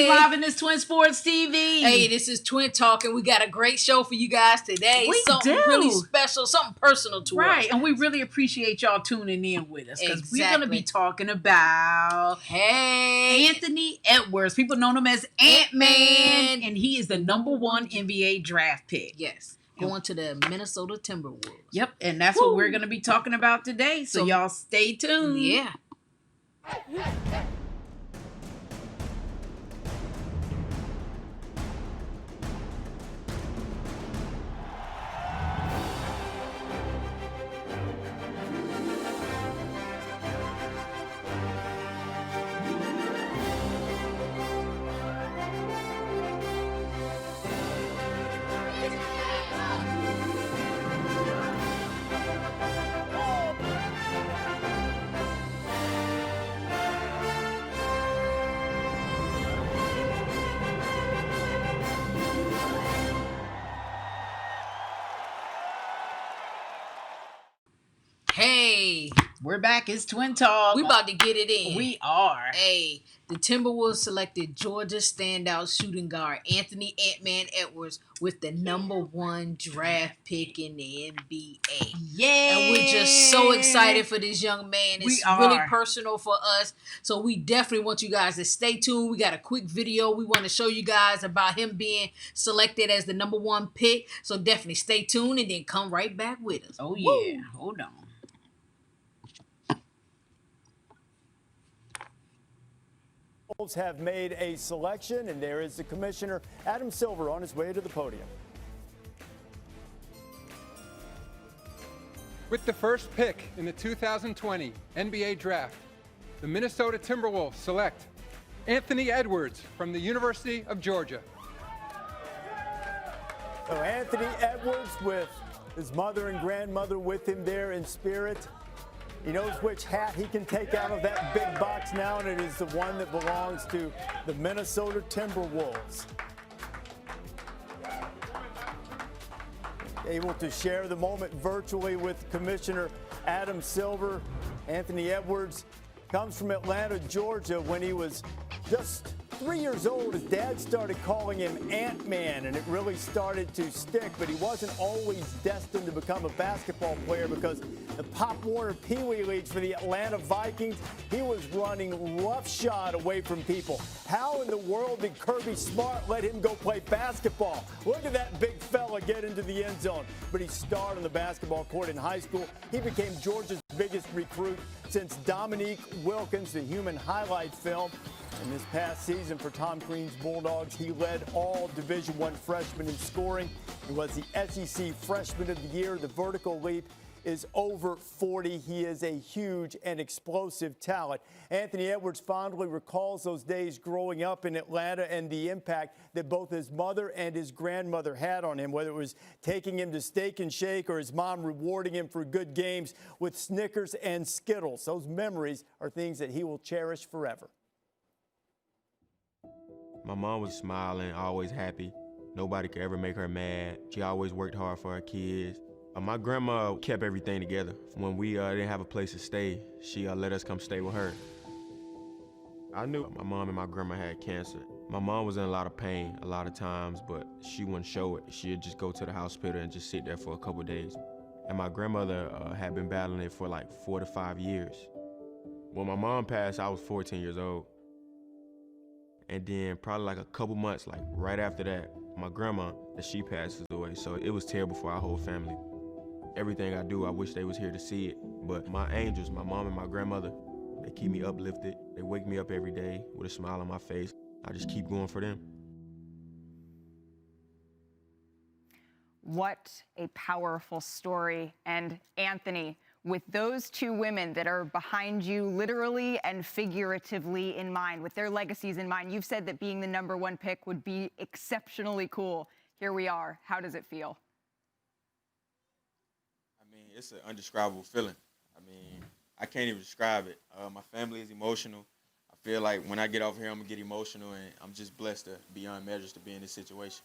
live in this Twin Sports TV. Hey, this is Twin Talk, and we got a great show for you guys today. Something really special, something personal to us. Right, and we really appreciate y'all tuning in with us because we're going to be talking about Anthony Edwards. People know him as Ant-Man, and he is the #1 NBA draft pick. Yes. Going to the Minnesota Timberwolves. Yep, and that's what we're going to be talking about today. So y'all stay tuned. Yeah. Hey, we're back. It's Twin Talk. We about to get it in. We are. Hey, the Timberwolves selected Georgia standout shooting guard Anthony Ant-Man Edwards with the #1 draft pick in the NBA. Yeah. And we're just so excited for this young man. It's really personal for us. So we definitely want you guys to stay tuned. We got a quick video we want to show you guys about him being selected as the #1 pick. So definitely stay tuned and then come right back with us. Oh, yeah. Woo. Hold on. Have made a selection, and there is the commissioner, Adam Silver, on his way to the podium. With the first pick in the 2020 NBA Draft, the Minnesota Timberwolves select Anthony Edwards from the University of Georgia. So Anthony Edwards with his mother and grandmother with him there in spirit. He knows which hat he can take out of that big box now, and it is the one that belongs to the Minnesota Timberwolves. Able to share the moment virtually with Commissioner Adam Silver. Anthony Edwards comes from Atlanta, Georgia. When he was just 3 years old, his dad started calling him Ant-Man, and it really started to stick. But he wasn't always destined to become a basketball player because the Pop Warner Pee Wee Leagues for the Atlanta Vikings, he was running roughshod away from people. How in the world did Kirby Smart let him go play basketball? Look at that big fella get into the end zone. But he starred on the basketball court in high school. He became Georgia's biggest recruit since Dominique Wilkins, the human highlight film. In this past season for Tom Crean's Bulldogs, he led all Division I freshmen in scoring. He was the SEC Freshman of the Year. The vertical leap is over 40. He is a huge and explosive talent. Anthony Edwards fondly recalls those days growing up in Atlanta and the impact that both his mother and his grandmother had on him, whether it was taking him to Steak and Shake or his mom rewarding him for good games with Snickers and Skittles. Those memories are things that he will cherish forever. My mom was smiling, always happy. Nobody could ever make her mad. She always worked hard for her kids. My grandma kept everything together. When we didn't have a place to stay, she let us come stay with her. I knew my mom and my grandma had cancer. My mom was in a lot of pain a lot of times, but she wouldn't show it. She'd just go to the hospital and just sit there for a couple days. And my grandmother had been battling it for like 4 to 5 years. When my mom passed, I was 14 years old. And then probably like a couple months, like right after that, my grandma, she passes away. So it was terrible for our whole family. Everything I do, I wish they was here to see it. But my angels, my mom and my grandmother, they keep me uplifted. They wake me up every day with a smile on my face. I just keep going for them. What a powerful story. And Anthony, with those two women that are behind you literally and figuratively in mind, with their legacies in mind, you've said that being the #1 pick would be exceptionally cool. Here we are. How does it feel? I mean, it's an indescribable feeling. I mean, I can't even describe it. My family is emotional. I feel like when I get off here, I'm going to get emotional, and I'm just blessed beyond measures to be in this situation.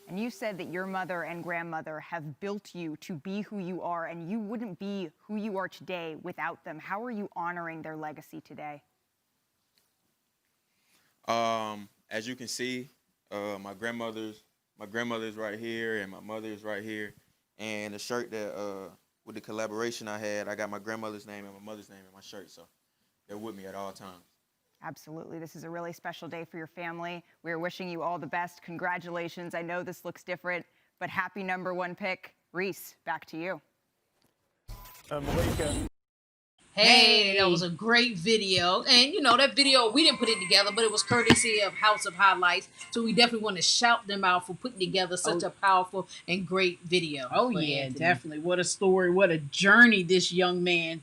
And you said that your mother and grandmother have built you to be who you are, and you wouldn't be who you are today without them. How are you honoring their legacy today? As you can see, my grandmother's right here, and my mother's right here. And the shirt that with the collaboration I had, I got my grandmother's name and my mother's name in my shirt, so they're with me at all times. Absolutely. This is a really special day for your family. We're wishing you all the best. Congratulations. I know this looks different, but happy #1 pick. Reese, back to you. Malika. Hey, that was a great video. And, you know, that video, we didn't put it together, but it was courtesy of House of Highlights. So we definitely want to shout them out for putting together such a powerful and great video. Oh, yeah, Anthony. Definitely. What a story. What a journey this young man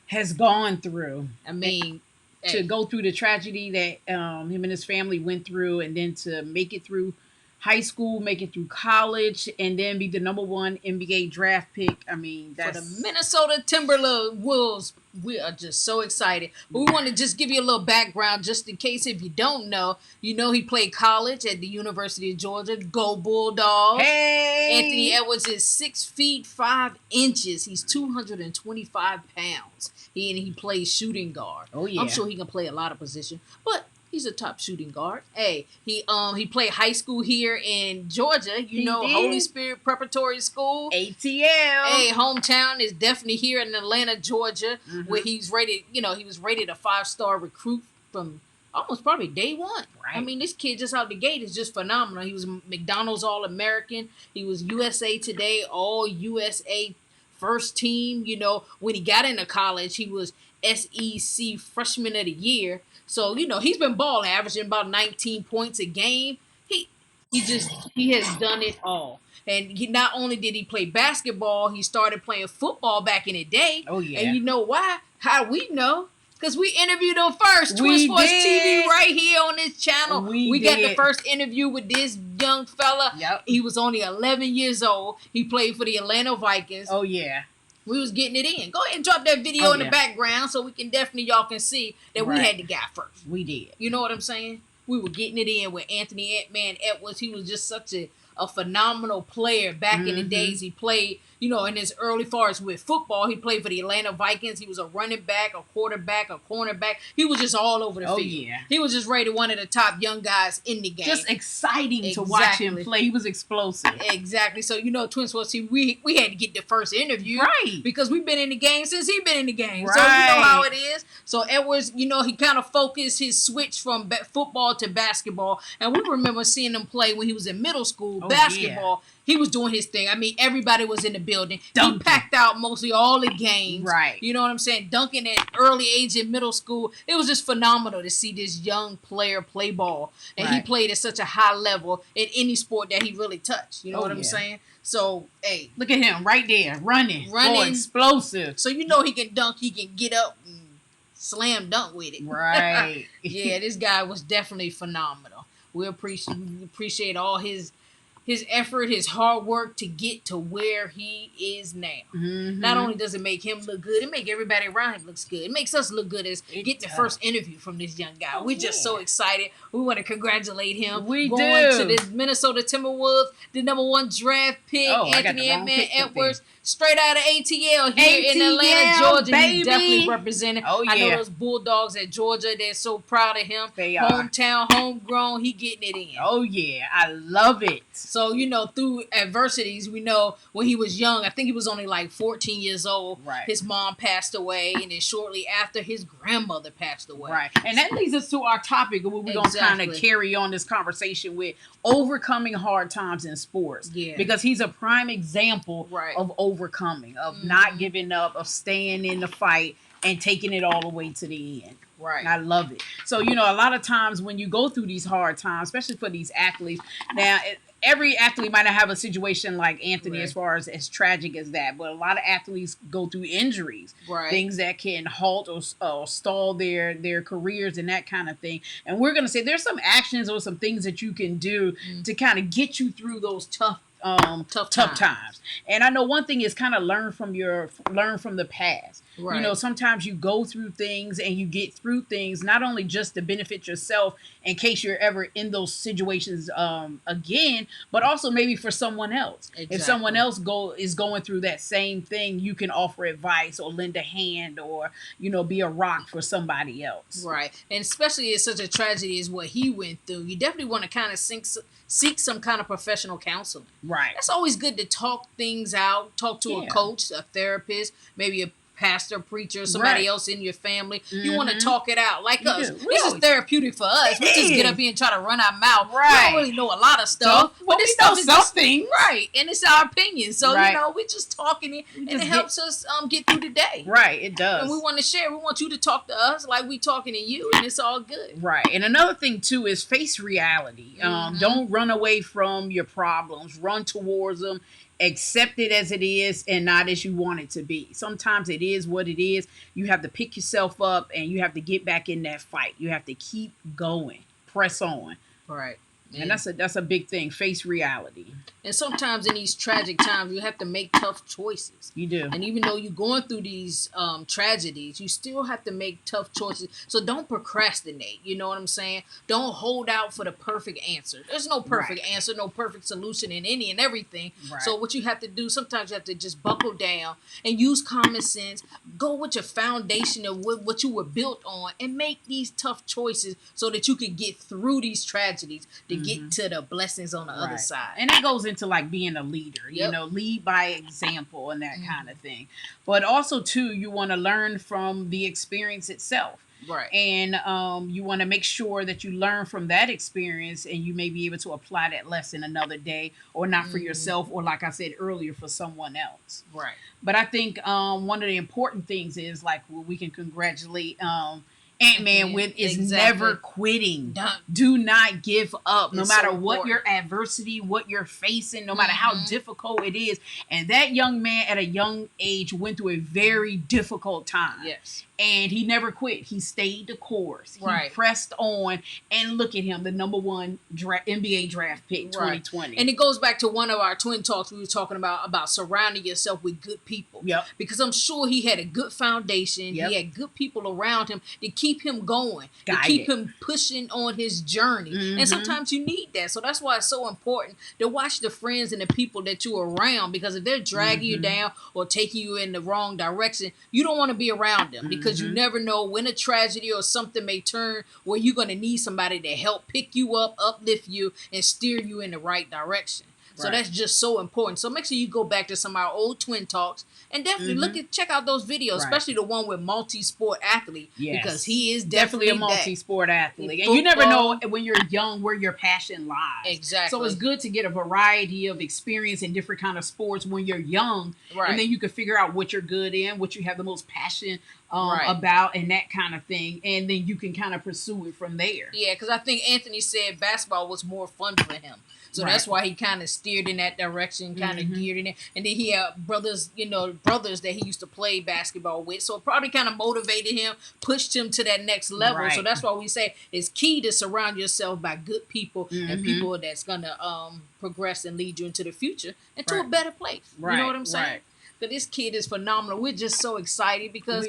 has gone through. I mean, to go through the tragedy that him and his family went through, and then to make it through high school, make it through college, and then be the #1 NBA draft pick. I mean, that's... For the Minnesota Timberwolves, we are just so excited. But we want to just give you a little background, just in case if you don't know. You know he played college at the University of Georgia. Go Bulldogs. Hey! Anthony Edwards is 6 feet 5 inches. He's 225 pounds. He plays shooting guard. Oh, yeah. I'm sure he can play a lot of positions, but he's a top shooting guard. Hey, he played high school here in Georgia. You know, Holy Spirit Preparatory School. ATL. Hey, hometown is definitely here in Atlanta, Georgia, where he's rated, you know, he was rated a 5-star recruit from almost probably day one. Right. I mean, this kid just out the gate is just phenomenal. He was McDonald's All-American. He was USA Today, All-USA First Team. You know, when he got into college, he was SEC Freshman of the Year. So, you know, he's been balling, averaging about 19 points a game. He has done it all. And he not only did he play basketball, he started playing football back in the day. Oh, yeah. And you know why? How do we know? Because we interviewed him first. TwinSportsTV right here on this channel. We got the first interview with this young fella. Yep. He was only 11 years old. He played for the Atlanta Vikings. Oh, yeah. We was getting it in. Go ahead and drop that video in the background so we can y'all can see that we had the guy first. We did. You know what I'm saying? We were getting it in with Anthony Ant-Man Edwards. He was just such a phenomenal player back in the days. He played, you know, in his early fars with football. He played for the Atlanta Vikings. He was a running back, a quarterback, a cornerback. He was just all over the field. Yeah. He was just rated one of the top young guys in the game. Just exciting to watch him play. He was explosive. Exactly. So, you know, TwinSportsTV, we had to get the first interview. Right. Because we've been in the game since he's been in the game. Right. So, you know how it is. So, Edwards, you know, he kind of focused his switch from football to basketball. And we remember seeing him play when he was in middle school, basketball. Yeah. He was doing his thing. I mean, everybody was in the building. Dunking. He packed out mostly all the games. Right. You know what I'm saying? Dunking at early age in middle school. It was just phenomenal to see this young player play ball. And he played at such a high level in any sport that he really touched. You know what I'm saying? So, hey. Look at him right there, running. Boy, explosive. So, you know he can dunk. He can get up and slam dunk with it. Right. Yeah, this guy was definitely phenomenal. We appreciate all his effort, his hard work to get to where he is now. Not only does it make him look good, it make everybody around him looks good. It makes us look good as getting the first interview from this young guy. We're just so excited. We want to congratulate him. We going to this Minnesota Timberwolves, the #1 draft pick, Anthony Ant-Man Edwards, straight out of ATL here in Atlanta, Georgia. Baby. He definitely represented. Oh, yeah. I know those Bulldogs at Georgia, they're so proud of him. They are. Hometown, homegrown, he getting it in. Oh, yeah. I love it. So, you know, through adversities, we know when he was young, I think he was only like 14 years old. Right. His mom passed away, and then shortly after, his grandmother passed away. Right. And that leads us to our topic of what we're going to kind of carry on this conversation with, overcoming hard times in sports. Yeah. Because he's a prime example of overcoming, of not giving up, of staying in the fight and taking it all the way to the end. Right. I love it. So, you know, a lot of times when you go through these hard times, especially for these athletes, now every athlete might not have a situation like Anthony as far as tragic as that, but a lot of athletes go through injuries, things that can halt or stall their careers and that kind of thing. And we're going to say there's some actions or some things that you can do to kind of get you through those tough tough times. And I know one thing is kind of learn from the past. Right. You know, sometimes you go through things and you get through things not only just to benefit yourself in case you're ever in those situations again, but also maybe for someone else. Exactly. If someone else is going through that same thing, you can offer advice or lend a hand or, you know, be a rock for somebody else. Right. And especially if such a tragedy as what he went through, you definitely want to kind of seek some kind of professional counseling. Right. That's always good to talk things out, talk to a coach, a therapist, maybe a pastor, preacher, somebody else in your family. You want to talk it out like us. This is therapeutic for us. We just get up here and try to run our mouth. Right. We don't really know a lot of stuff. But this stuff is something. Right. And it's our opinion. So, you know, we're just talking it and it helps us get through the day. Right. It does. And we want to share. We want you to talk to us like we talking to you, and it's all good. Right. And another thing, too, is face reality. Don't run away from your problems. Run towards them. Accept it as it is and not as you want it to be. Sometimes it is what it is. You have to pick yourself up and you have to get back in that fight. You have to keep going. Press on. Right. And that's a big thing. Face reality. And sometimes in these tragic times, you have to make tough choices. You do. And even though you're going through these tragedies, you still have to make tough choices. So don't procrastinate. You know what I'm saying? Don't hold out for the perfect answer. There's no perfect answer, no perfect solution in any and everything. Right. So what you have to do, sometimes you have to just buckle down and use common sense. Go with your foundation of what you were built on and make these tough choices so that you can get through these tragedies to get to the blessings on the other side. And that goes into like being a leader, you know, lead by example and that kind of thing. But also too, you want to learn from the experience itself. Right. And you want to make sure that you learn from that experience and you may be able to apply that lesson another day or not for yourself or, like I said earlier, for someone else. Right. But I think one of the important things is like we can congratulate Ant-Man with is never quitting. Do not give up. No matter what your adversity, what you're facing, no matter how difficult it is. And that young man at a young age went through a very difficult time. Yes. And he never quit. He stayed the course. He pressed on. And look at him, the number one NBA draft pick, 2020. And it goes back to one of our twin talks we were talking about surrounding yourself with good people. Yep. Because I'm sure he had a good foundation. Yep. He had good people around him to keep him going, to keep him pushing on his journey. And sometimes you need that. So that's why it's so important to watch the friends and the people that you're around, because if they're dragging you down or taking you in the wrong direction, you don't want to be around them because you never know when a tragedy or something may turn where you're going to need somebody to help pick you up, uplift you, and steer you in the right direction. So that's just so important. So make sure you go back to some of our old twin talks and definitely check out those videos, especially the one with multi-sport athlete, because he is definitely a multi-sport athlete. And you never know when you're young where your passion lies. Exactly. So it's good to get a variety of experience in different kind of sports when you're young, and then you can figure out what you're good in, what you have the most passion about, and that kind of thing, and then you can kind of pursue it from there. Yeah, because I think Anthony said basketball was more fun for him. So that's why he kind of steered in that direction, kind of geared in it. And then he had brothers that he used to play basketball with. So it probably kind of motivated him, pushed him to that next level. So that's why we say it's key to surround yourself by good people and people that's going to progress and lead you into the future and to a better place. You know what I'm saying? But this kid is phenomenal. We're just so excited because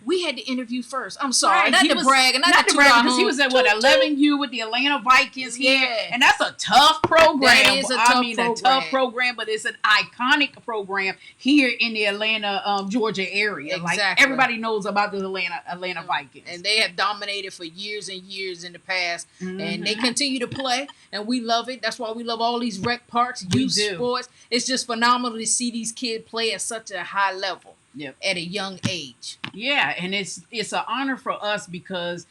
we had to interview first. I'm sorry, not to brag, and not to brag, because he was at 11U with the Atlanta Vikings here, and that's a tough program. That is a tough program, but it's an iconic program here in the Atlanta, Georgia area. Like everybody knows about the Atlanta Vikings, and they have dominated for years and years in the past, and they continue to play, and we love it. That's why we love all these rec parks, youth sports. It's just phenomenal to see these kids play at such a high level at a young age. Yeah, and it's an honor for us because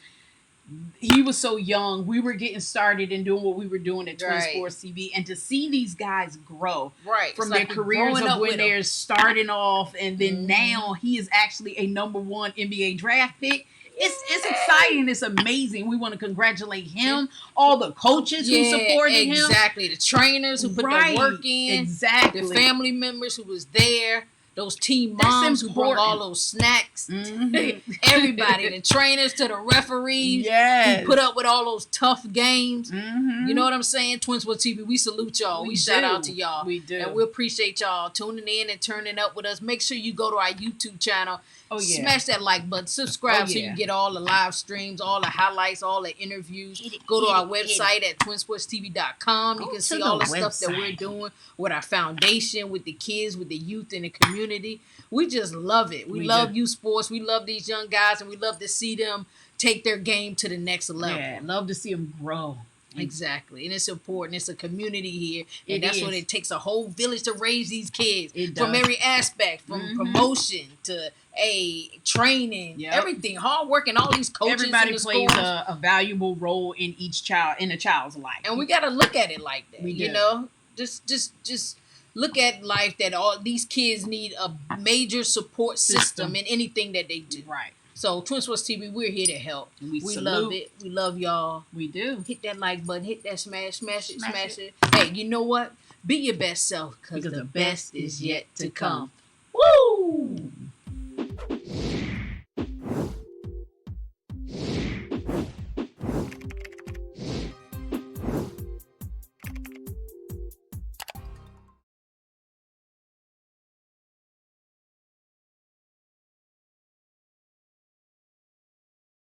he was so young. We were getting started and doing what we were doing at TwinSportsTV, and to see these guys grow from their careers of when they're starting off, and then now he is actually a number one NBA draft pick. It's exciting. It's amazing. We want to congratulate him, all the coaches who supported him. Exactly. The trainers who put their work in. Exactly. The family members who was there. those team moms who brought all those snacks. Everybody, the trainers to the referees who put up with all those tough games. You know what I'm saying? Twin Sports TV, we salute y'all. We shout out to y'all. We do. And we appreciate y'all tuning in and turning up with us. Make sure you go to our YouTube channel. Smash that like button. Subscribe so you can get all the live streams, all the highlights, all the interviews. Go to our website at twinsportstv.com. You can see all the stuff that we're doing with our foundation, with the kids, with the youth in the community. We just love it. We love youth sports. We love these young guys, and we love to see them take their game to the next level. Yeah, love to see them grow. Exactly. And it's important. It's a community here. And that's what it takes, a whole village to raise these kids. From every aspect, from promotion to training, everything, hard work, and all these coaches. Everybody plays a valuable role in a child's life. And we got to look at it like that. You know, just look at life that all these kids need a major support system in anything that they do. Right. So, Twin Sports TV, we're here to help. We love it. We love y'all. We do. Hit that like button. Hit that smash it. Hey, you know what? Be your best self because the best is yet to come.